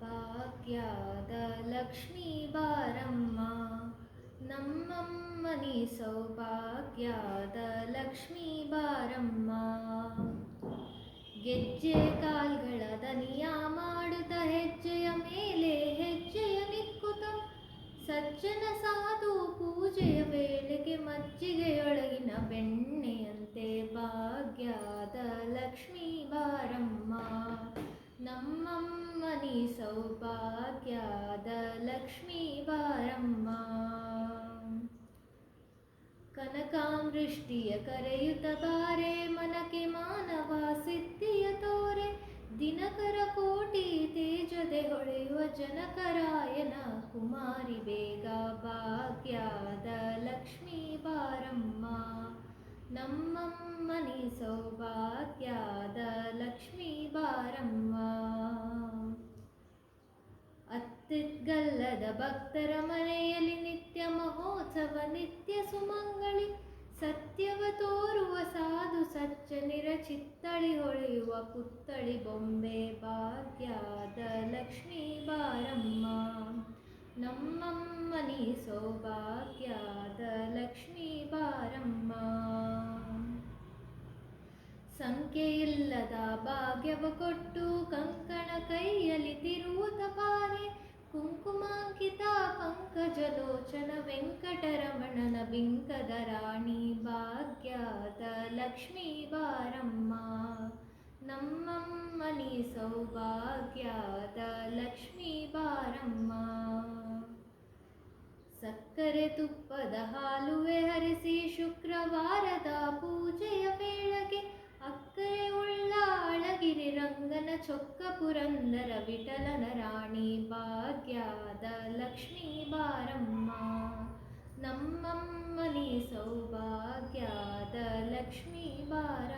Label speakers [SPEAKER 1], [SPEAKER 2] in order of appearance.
[SPEAKER 1] ಭಾಗ್ಯದ ಲಕ್ಷ್ಮೀ ಬಾರಮ್ಮ, ನಮ್ಮಮ್ಮನಿ ಸೌಭಾಗ್ಯದ ಲಕ್ಷ್ಮೀ ಬಾರಮ್ಮ. ಗೆಜ್ಜೆ ಕಾಲ್ಗಳ ದನಿಯ ಮಾಡುತ್ತ ಹೆಜ್ಜೆಯ ಮೇಲೆ ಹೆಜ್ಜೆಯ ನಿಕ್ಕುತ್ತ, ಸಜ್ಜನ ಸಾಧು ಪೂಜೆಯ ವೇಳೆಗೆ ಮಜ್ಜಿಗೆಯೊಳಗಿನ ಬೆಣ್ಣೆಯಂತೆ ಭಾಗ್ಯದ ಲಕ್ಷ್ಮೀ ಬಾರಮ್ಮ, ನಮ್ಮಮ್ಮನಿ ಸೌಭಾಗ್ಯದ ಲಕ್ಷ್ಮೀ ಬಾರಮ್ಮ. ಕನಕಾಮೃಷ್ಟಿಯ ಕರೆಯುತ್ತ ಬಾರೆ, ಮನಕ್ಕೆ ಮಾನವ ಸಿದ್ಧಿಯ ತೋರೆ, ದಿನಕರ ಕೋಟಿ ತೇಜದೆ ಹೊಳೆಯುವ ಜನಕರಾಯನ ಕುಮಾರಿ ಬೇಗ ಭಾಗ್ಯದ ಲಕ್ಷ್ಮೀ ಬಾರಮ್ಮ, ನಮ್ಮಮ್ಮನಿ ಸೌಭಾಗ್ಯದ ಲಕ್ಷ್ಮೀ ಬಾರಮ್ಮ. ಅತ್ತಿಗಲ್ಲದ ಭಕ್ತರ ಮನೆಯಲ್ಲಿ ನಿತ್ಯ ಮಹೋತ್ಸವ ನಿತ್ಯ ಸುಮಂಗಳಿ, ಸತ್ಯವ ತೋರುವ ಸಾಧು ಸಜ್ಜನಿರ ಚಿತ್ತಳಿ ಹೊಳೆಯುವ ಪುತ್ತಳಿ ಬೊಂಬೆ ಭಾಗ್ಯದ ಲಕ್ಷ್ಮೀ ಬಾರಮ್ಮ, ನಮ್ಮಮ್ಮನಿ ಸೌಭಾಗ್ಯದ ಲಕ್ಷ್ಮೀ ಬಾರಮ್ಮ. ಸಂಖ್ಯೆಯಿಲ್ಲದ ಭಾಗ್ಯವ ಕೊಟ್ಟು ಕಂಕಣ ಕೈಯಲ್ಲಿ ತಿರುವುತ ಬಾರೆ, ಕುಂಕುಮಾಂಕಿತ ಪಂಕಜಲೋಚನ ವೆಂಕಟರಮಣನ ಬಿಂಕದ ರಾಣಿ ಭಾಗ್ಯದ ಲಕ್ಷ್ಮೀ ಬಾರಮ್ಮ, ನಮ್ಮಮ್ಮನಿ ಸೌಭಾಗ್ಯದ ಲಕ್ಷ್ಮೀ ಬಾರಮ್ಮ. ಸಕ್ಕರೆ ತುಪ್ಪದ ಹಾಲುವೆ ಹರಿಸಿ ಶುಕ್ರವಾರದ ಪೂಜೆಯ ವೇಳೆಗೆ, ಅಕ್ಕರೆ ಉಳ್ಳ ಅಳಗಿರಿ ರಂಗನ ಚೊಕ್ಕ ಪುರಂದರ ವಿಠಲನ ರಾಣಿ ಭಾಗ್ಯದ ಲಕ್ಷ್ಮೀ ಬಾರಮ್ಮ, ನಮ್ಮಮ್ಮನಿ ಸೌಭಾಗ್ಯದ ಲಕ್ಷ್ಮೀ ಬಾರಮ್ಮ.